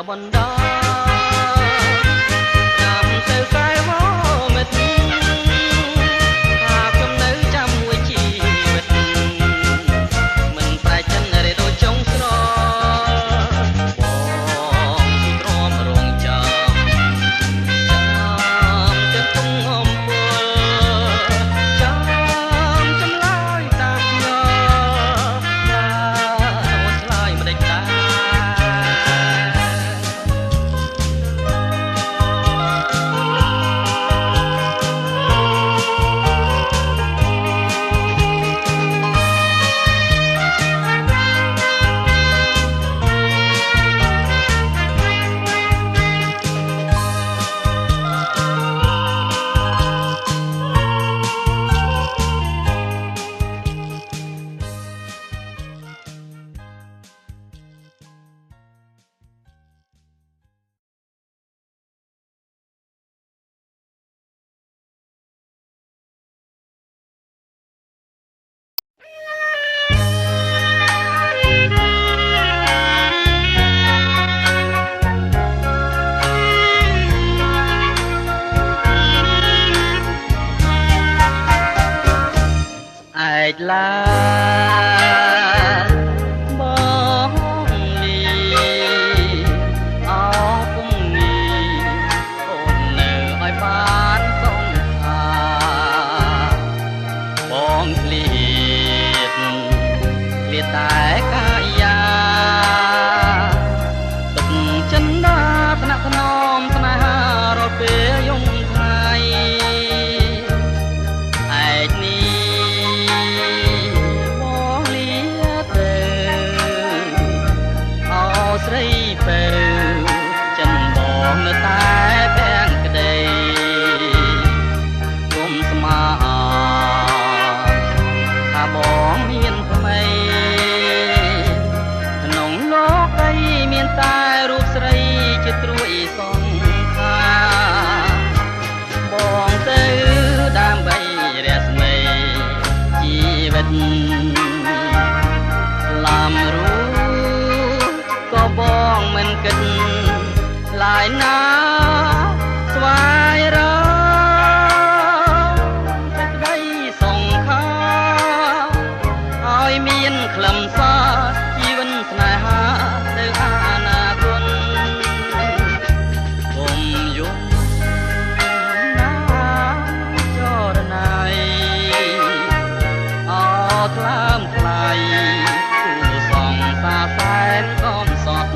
បណ្ដោចាំទៅខ្សែវមិត្តថាខ្ញុំនៅចាំមួយជីវិតមិនប្រែចិនរេដូចចុងស្របងសុទ្រាំរងចាំចិត្តគង់អំពុលចាំចម្លើយតាមខ្ញុំឆ្លើយមិនដេចដែរឯកឡាបងលីអោពុំងីអូននៅឲ្យបានសុំថាបងឃ្លាតតែកាយាទឹកចិនដាថ្នាក់ថ្នមស្នេហារាល់ពេលយំថ្ងៃឯកនេះស្រីពៅចិនបងនៅតែបែងក្តីគុំស្មាថាបងមានថ្មីក្នុងលោកអីមានតែរូបស្រីជាត្រួយសង្ខាបងទៅដើម្បីរស្មីជីវិតឡាំរូក៏បងមិនគិតឡាយណាស្វែងរកសេចក្តីសង្ខារឲ្យមានខ្លឹមសារជីវិតស្នេហាទៅអនាគតគុំយំណាចរណៃអថ្លើមថ្លៃគូសងសាសែនកំសត់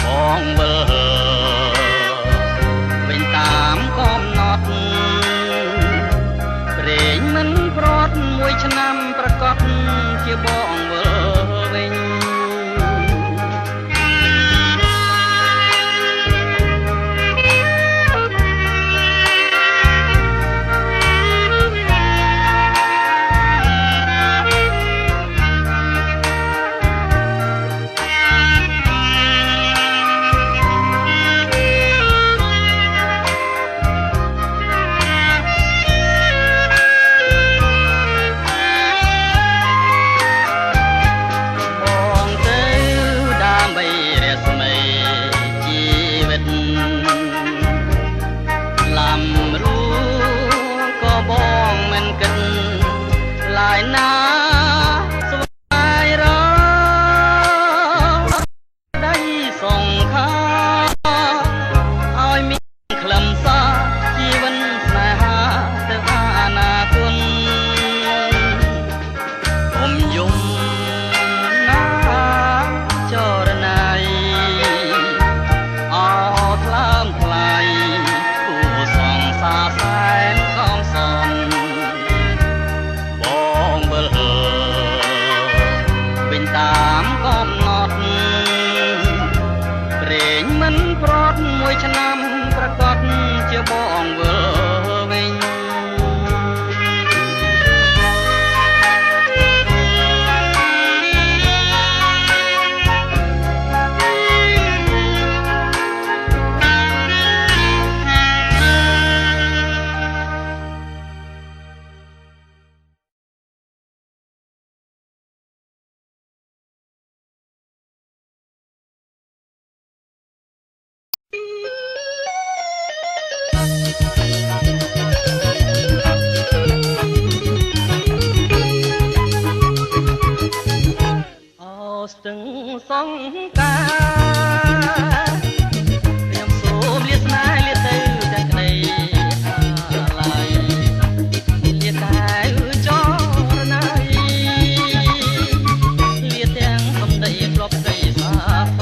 បងវិលវិញតាមកំណត់ព្រេងមិនប្រត់មួយឆ្នាំប្រកបជាបងវិលវិញឡាយណាស្វែងរកដៃសង្ខារឲ្យមានខ្លឹមសារជីវិតស្នេហាទៅអនាគតគុំយំណាចរណៃអថ្លើមថ្លៃគូសងសាសែនកំសត់វិញតាមកំណត់ព្រេងមិនប្រត់មួយឆ្នាំប្រកបជាបងវិល ស្ទឹងសងការខ្ញុំសូមលាស្នេហ៍លាទៅទាំងក្តីអាឡ័យលាតែចរណៃលាទាំងសំដីធ្លាប់ស្ដីសាផ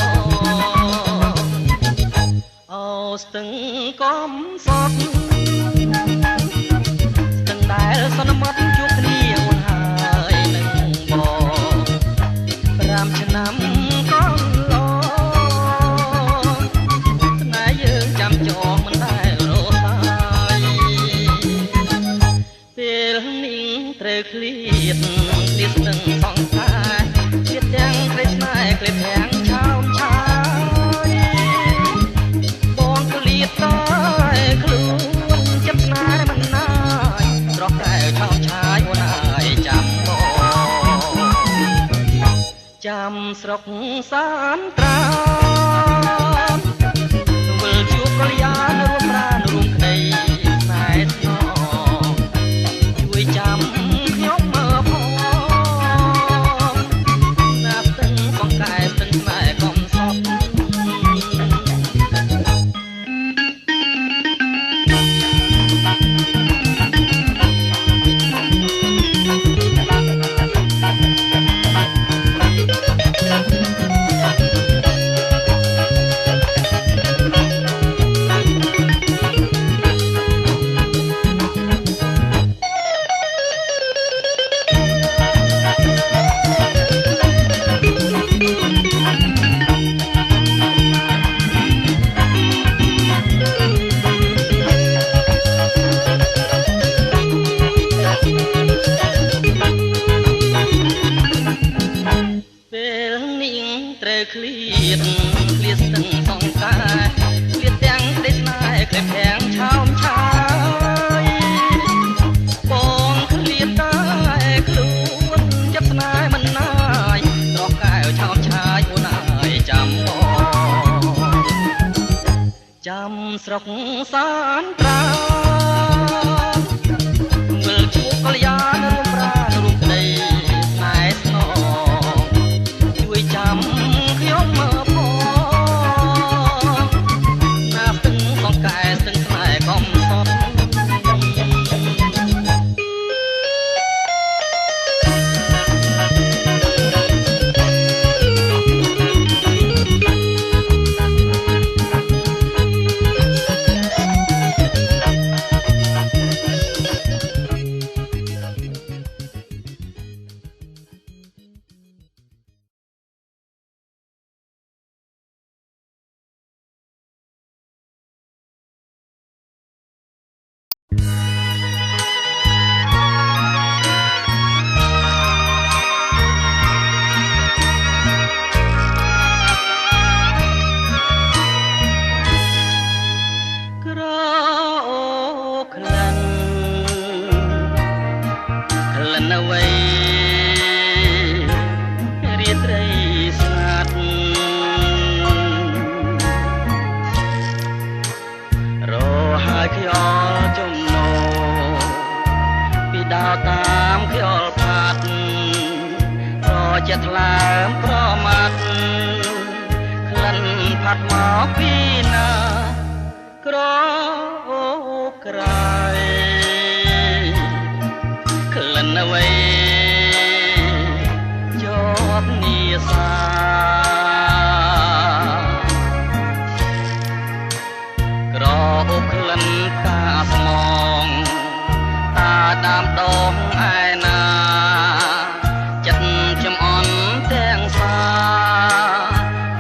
អូស្ទឹងកំសត់ស្ទឹងដែលសន្មត់ជួបគ្នាអូនហើយនឹងបង5ឆ្នាំកន្លងស្នេហ៍យើងចាំចងមិនដែលរសាយពេលនេះត្រូវឃ្លៀតស្ទឹងសងការឃ្លៀតទាំងក្រីស្នេហ៍ឃ្លៀតទាំងឆោមឆាយបងឃ្លៀតតែខ្លួនចិត្តស្នេហ៍មិនណាយស្រស់តែឆោមឆាយអូនហើយចាំបងចាំស្រុកសានត្រាមវិលជួបកល្យានរួមប្រានរួមក្តីស្នេហ៍ស្នងជួយចាំខ្ញុំមើលផងណាស្ទឹងកងកែស្ទឹងស្នេហ៍កំសត់ឃ្លៀតស្ទឹងសងការឃ្លៀតទាំងក្តីស្នេហ៍ឃ្លៀតទាំងឆោមឆាយបងឃ្លៀតតែខ្លួនចិត្តស្នេហ៍មិនណាយត្រកកែវឆោមឆាយអូនហើយចាំបងចាំស្រុកសានត្រាវិលជួបកល្យានរួមប្រានរួមក្តីស្នេហ៍ស្នងជួយចាំខ្ញុំមើលផងណាស្ទឹងសងកែស្ទឹងស្នេហ៍កំសត់នៅវ័យរាត្រីស្ងាត់រហើយខ្យល់ចំណោពីដៅតាមខ្យល់ផាត់រចិត្តថ្លើមប្រមាត់ក្លិនផាត់មកពីណាក្រអូក្រៃក្លិនអ្វីជាប់នីសាក្រអូក្លិនផ្កាស្មងតាដើមដងឯណាចិត្តចំអន់ទាំងសា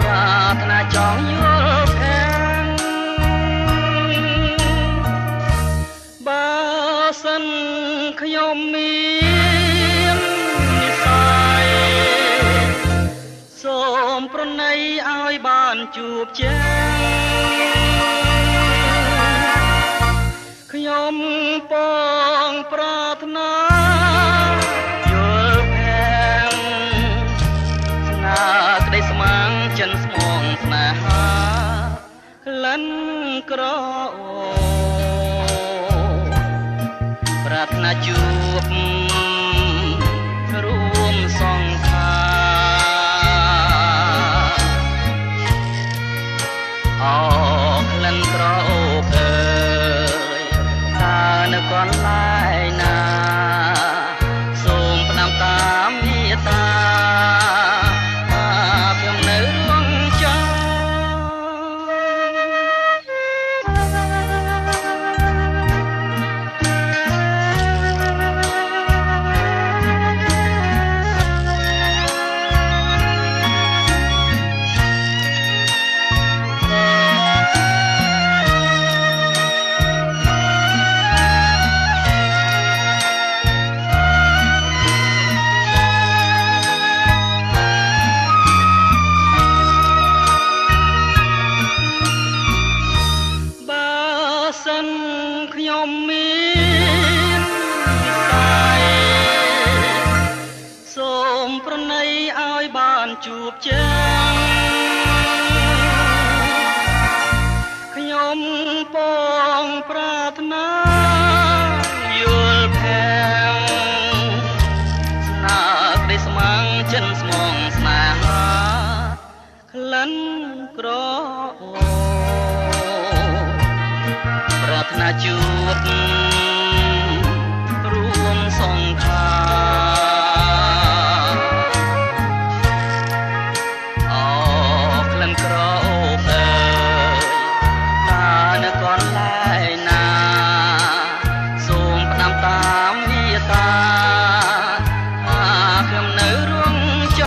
ប្រាថ្នាចង់យល់ខាងបើសិនខ្ញុំមាននិស័យសូមប្រណីឲ្យបានជួបជើខ្ញុំពងប្រាថ្នាយល់ខាងស្នាក្តីស្មាំងចិនស្មងស្នេហាក្លិនក្រអូប្រាថ្នាជួបរួមសងខា អោក្លិនក្រអូបអើយតើនៅកន្លែងណាសូមផ្ដាំតាមមេត្តាខ្ញុំនៅរួងចាំសិនខ្ញុំមានវិស័យសូមប្រណីឲ្យបានជួបជើងខ្ញុំពងប្រាថ្នាយល់ផែងស្នើក្តីស្មាំងចិនស្មងស្នេហាក្លិនក្រអូប្រាថ្នាជួបរួមសង្ខាអោក្លិនក្រអូបអើយតើនៅកន្លែងណាសូមផ្ដាំតាមមេត្តាខ្ញុំនៅរួងចា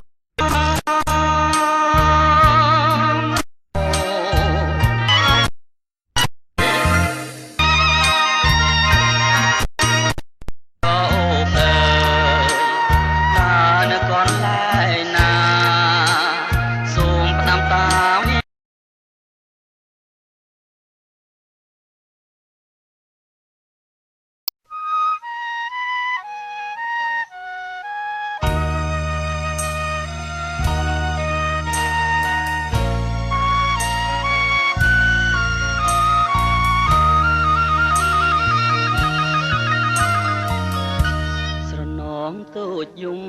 ំតូចយំ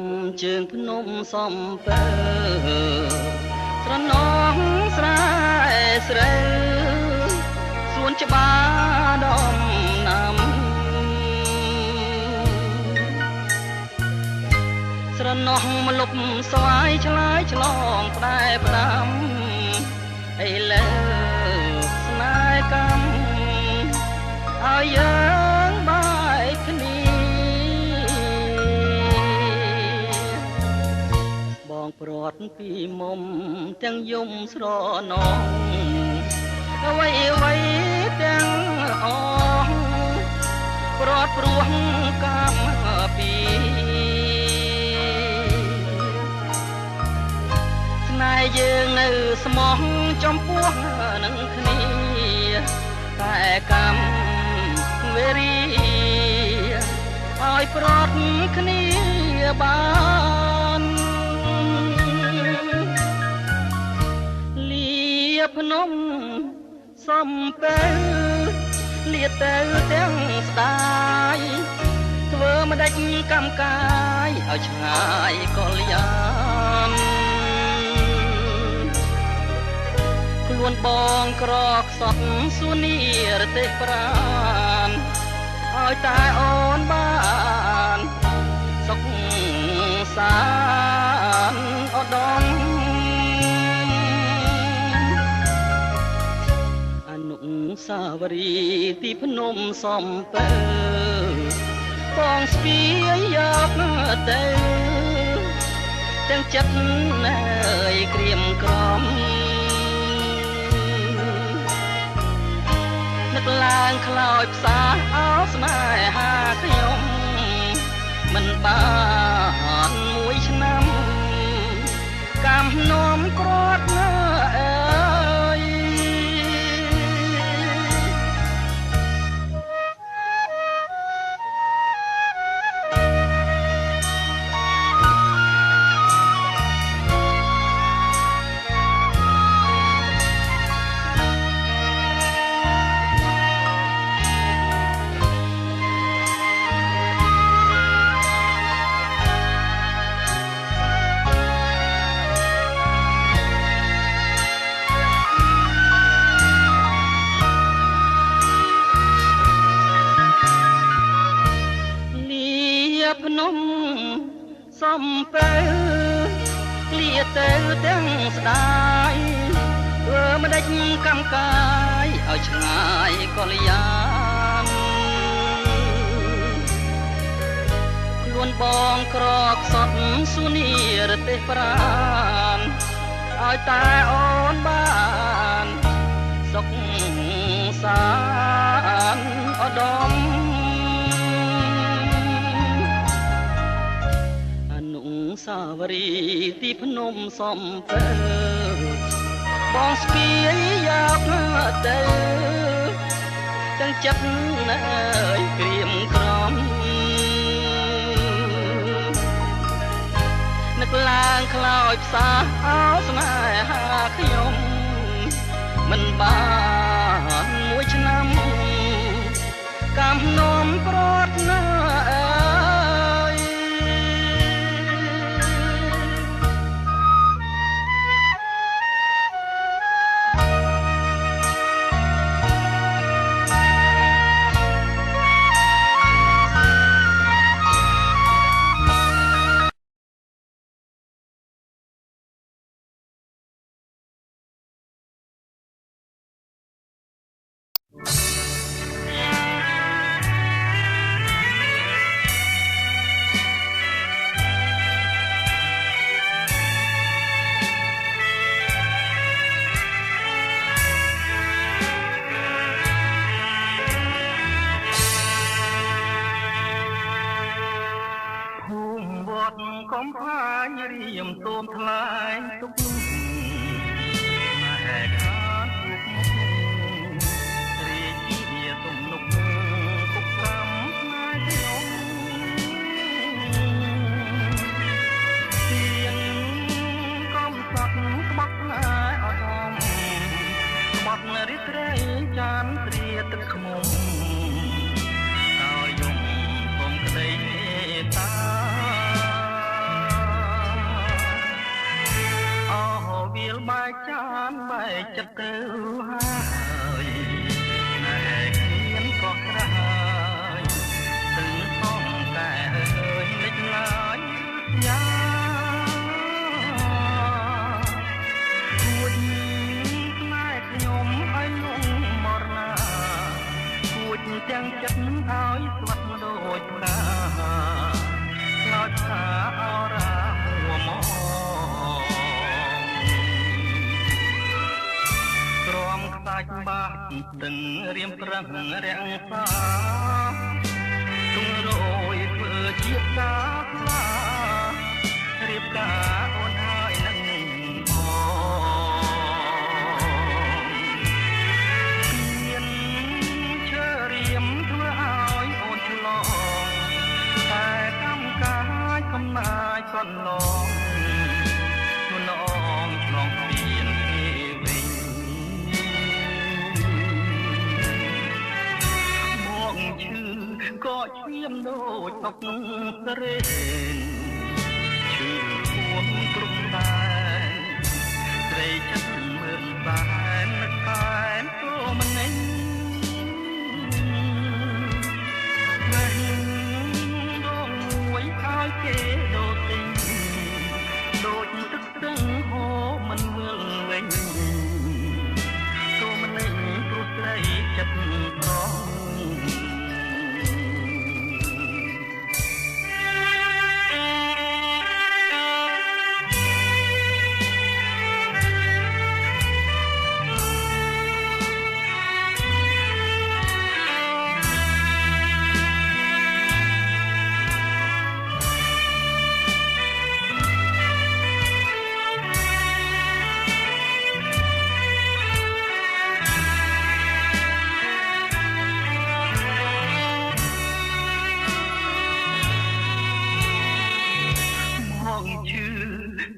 ជើងភ្នំសំពើស្រណងស្រែស្រូវសួនច្បារដំណាំស្រណោះមកលុបស្វាយឆ្លើយឆ្លងផ្ដែផ្ដាំឥឡូវស្នេហ៍កម្មឲ្យយើងបែកគ្នាព្រាត់ពីមុំទាំងយំស្រណងអ្វីអ្វីទាំងអស់ព្រាត់ព្រោះកម្មពីស្នេហ៍យើងនៅស្មោះចំពោះនឹងគ្នាតែកម្មវេរីឲ្យព្រាត់គ្នាបានភ្នំសំពៅលាទៅទាំងស្ដាយធ្វើមិនដេចកម្មកាយឲ្យឆ្ងាយកលយានខ្លួនបងក្រខ្សត់សួននីរទេប្រានឲ្យតែអូនបានសុខសានឧត្តមសាវរីទីភ្នំសំពើបងស្ពាយយកទៅទាំងចិត្តហើយក្រៀមក្រំនឹកឡើងខ្លោចផ្សាអោស្នេហាខ្ញុំមិនបានមួយឆ្នាំកម្មនោមក្រាត់ណាអើយ សំទៅលាទៅទាំងស្ដាយធ្វើម្ដេចកម្មកាយឲ្យឆ្ងាយកលយានខ្លួនបងក្រខ្សត់សួនីរទេសប្រានឲ្យតែអូនបានសុខសាន្តឧត្តមអនុសាវរីយ៍ទីភ្នំសំពើបងស្ពាយយកទៅទាំងចិត្តណើយក្រៀមក្រំនឹកឡើងខ្លោចផ្សាអោស្នេហាខ្ញុំមិនបានមួយឆ្នាំកំនុំប្រត់ណាអើយកំផាញរៀមតូមថ្លៃទុកនោះម៉ែខានពុកមុខរាជាទំនុកពុកកំផ្នែកខ្ញុំទៀនកំសត់ក្បត់ផ្នែកអត់អំក្បត់រិទ្ធរៃចានត្រៀទឹកខ្មុំឲ្យយំកុំក្តីមេត្តាវាលបែកចានបែកចិត្តទៅហើយណែគ្មានក៏ក្រហើយទឹកផងតែអើយលេចឡើយយ៉ាគួចផ្នែកខ្ញុំឲ្យលងមរណាគួចទាំងចិត្តឲ្យស្វាត់ដូចផ្កាខ្លោចថាអរាមួមកខ្សាច់បាក់ដឹងរៀមប្រឹងរាំងសាទុំរយធ្វើជាកាខ្លារៀបការអូនហើយនឹងមានឈើរៀមធ្វើឲ្យអូនឆ្លងតែកម្មកាយកំណាយកន្លងខ្លួនអងឆ្លងពីនក៏ឈាមដូចអុកស្រេនឈឺពួនព្រំតែត្រីចិត្តមើលតែនឹកតែក៏មិនណេញមិនដងមួយឲ្យគេដូរទិញដូចទឹកស្ទឹងហូរមិនវិលវិញក៏មិនណេញព្រោះត្រីចិត្តប្រង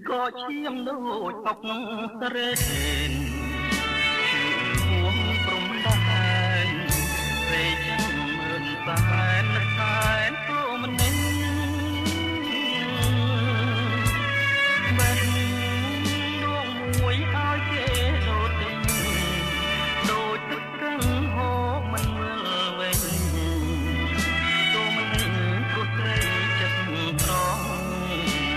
ក៏ឈាមដូចអុកស្រេនឈឺហួងព្រំដែនពេលចាំមើលតែនតែនក៏មិនណេញបែបដងមួយឲ្យគេដូរទិញដូចទឹកស្ទឹងហូរមិនវិលវិញក៏មិនព្រោះត្រីចិត្តត្រង់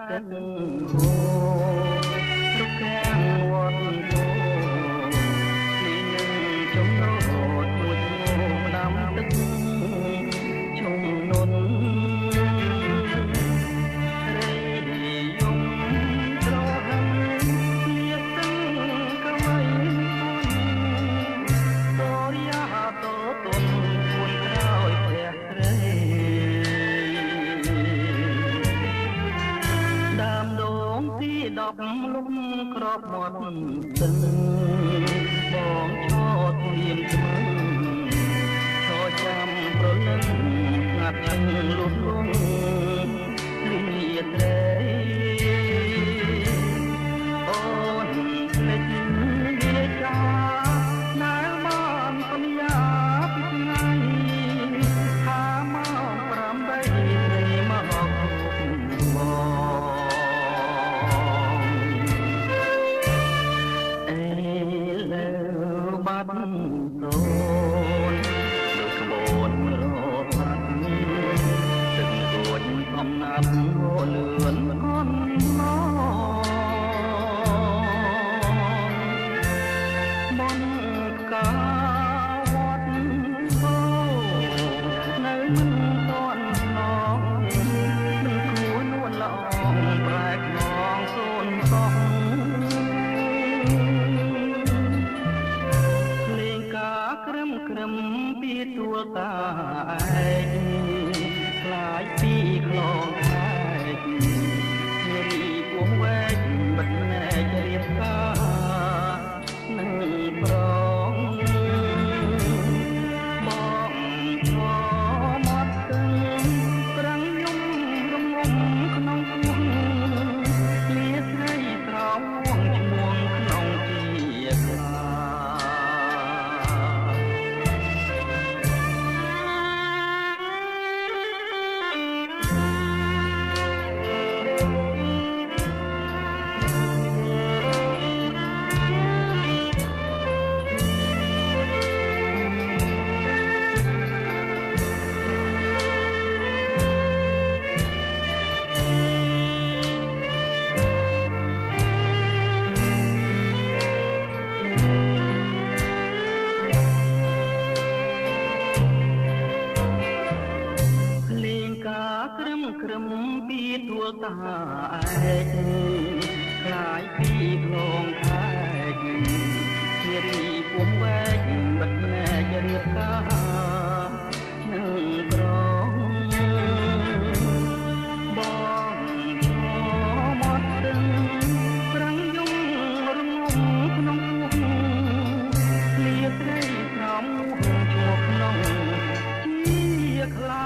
ទឹកហូររុក្ខាំងវត្តគោនេះនឹងចំណោទមួយដាំទឹកជុំនុនរេយំត្រហឹងជាសឹងកវៃតរិយាតតនពួនក្រោយព្រះត្រីដើមដូងទី10លំក្របមាត់ទឹកបងឈរធៀមស្មឹងឈរចាំប្រលឹងស្ងាត់ញ៉ាំលុះលងលីត្រីអូនភ្លេចវាចាណែបានសន្យាពីថ្ងៃថាមក8ត្រីមកគ្រប់បងអេលើបាត់តូនលើក្បូនរត់បាត់ទឹករួចកំណាប់លឿនអន់ឡបនកាវត្តបោនៅមិនទាន់ឡងមិនគួរនួនល្អប្រែកងសូនសោះលេងកាក្រឹមពីទួលតាឯងខ្លាចពីខ្លងខែកនារីពោះវែកបិទណែករៀបការនឹងប្រងបងឈរមាត់ទឹងប្រាំងយំរងំក្នុងពោះលាស្រីស្រោមឈ្មោះក្នុងជាខ្លា ក្រឹមពីទួលតាឯកខ្លាយពីផ្លងខែកជារីពុំវែកបិទណែករៀបការនឹងក្រងបងឈរមាត់ទឹងប្រាំងយំរងំក្នុងពោះលាត្រីស្រោមឈ្មោះក្នុងជាខ្លា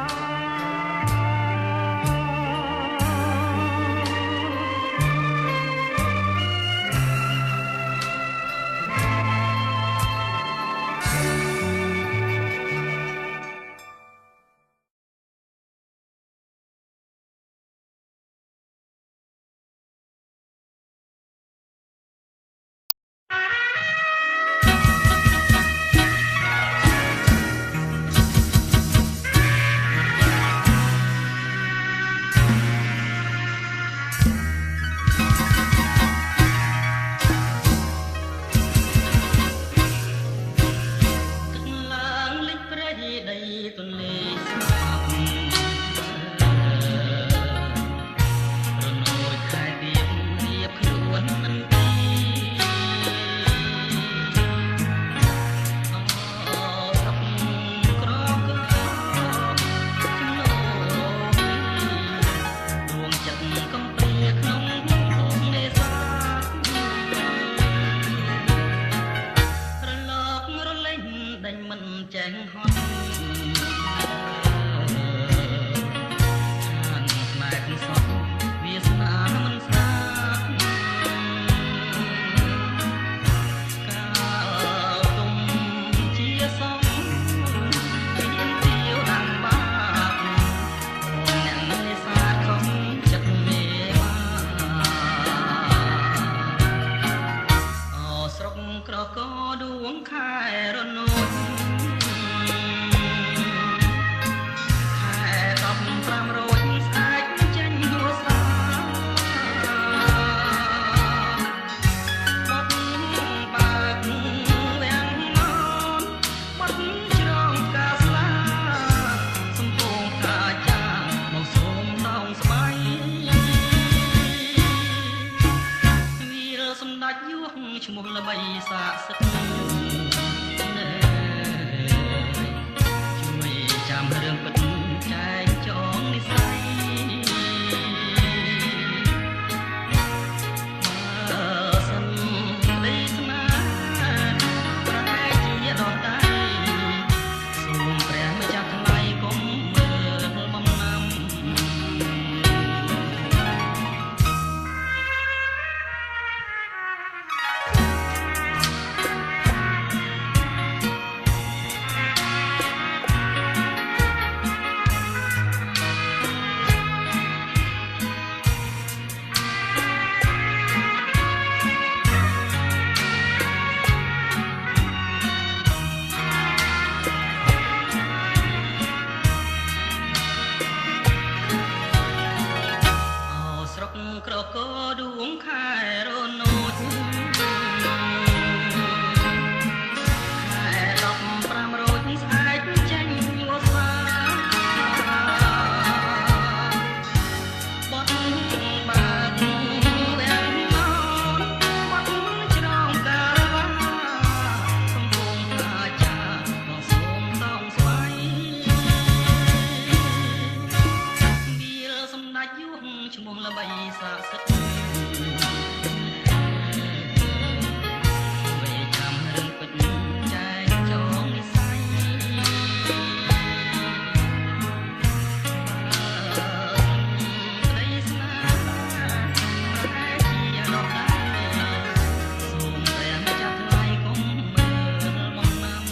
ឈ្មោះល្បីស័ក្តិសិទ្ធិវេចាំរឿងពិតចែកចងនិស័យក្តីស្នេហ៍ប្រែជាដកដៃសូមព្រះចាប់ថ្លៃកុំមើលបំណាំ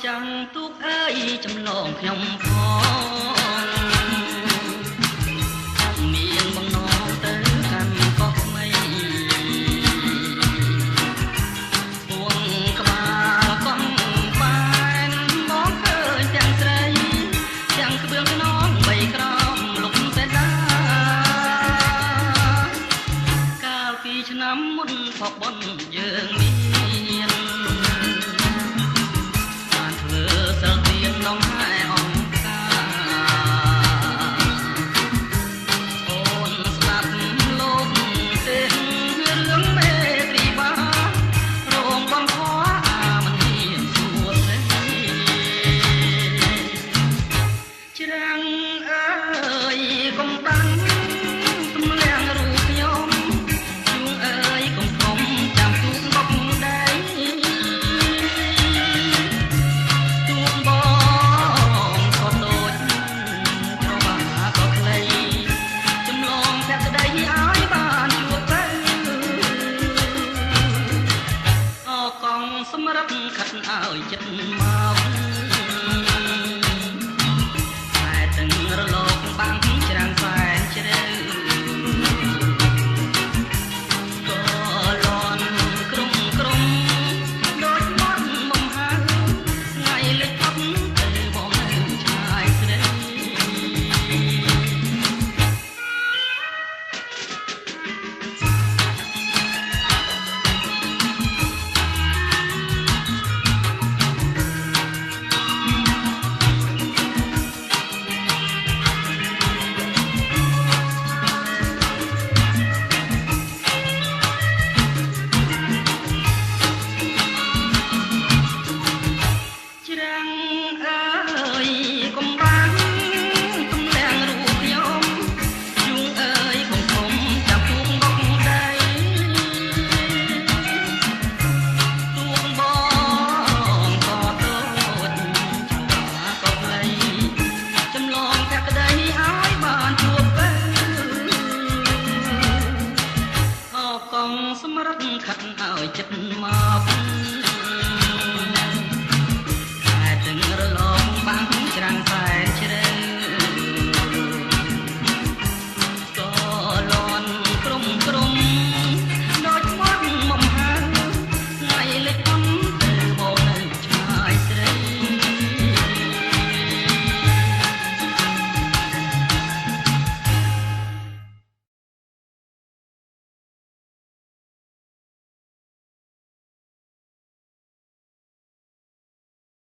ចាំទូកអើយចំណងខ្ញុំផងមានបំណងទៅកាន់កោះថ្មីពួងក្បាលកង់បែនមកឃើញទាំងស្រីទាំងក្បឿងខ្នងបីក្រមលុកសេដាកាលពីឆ្នាំមុនផកបុនយើងមាន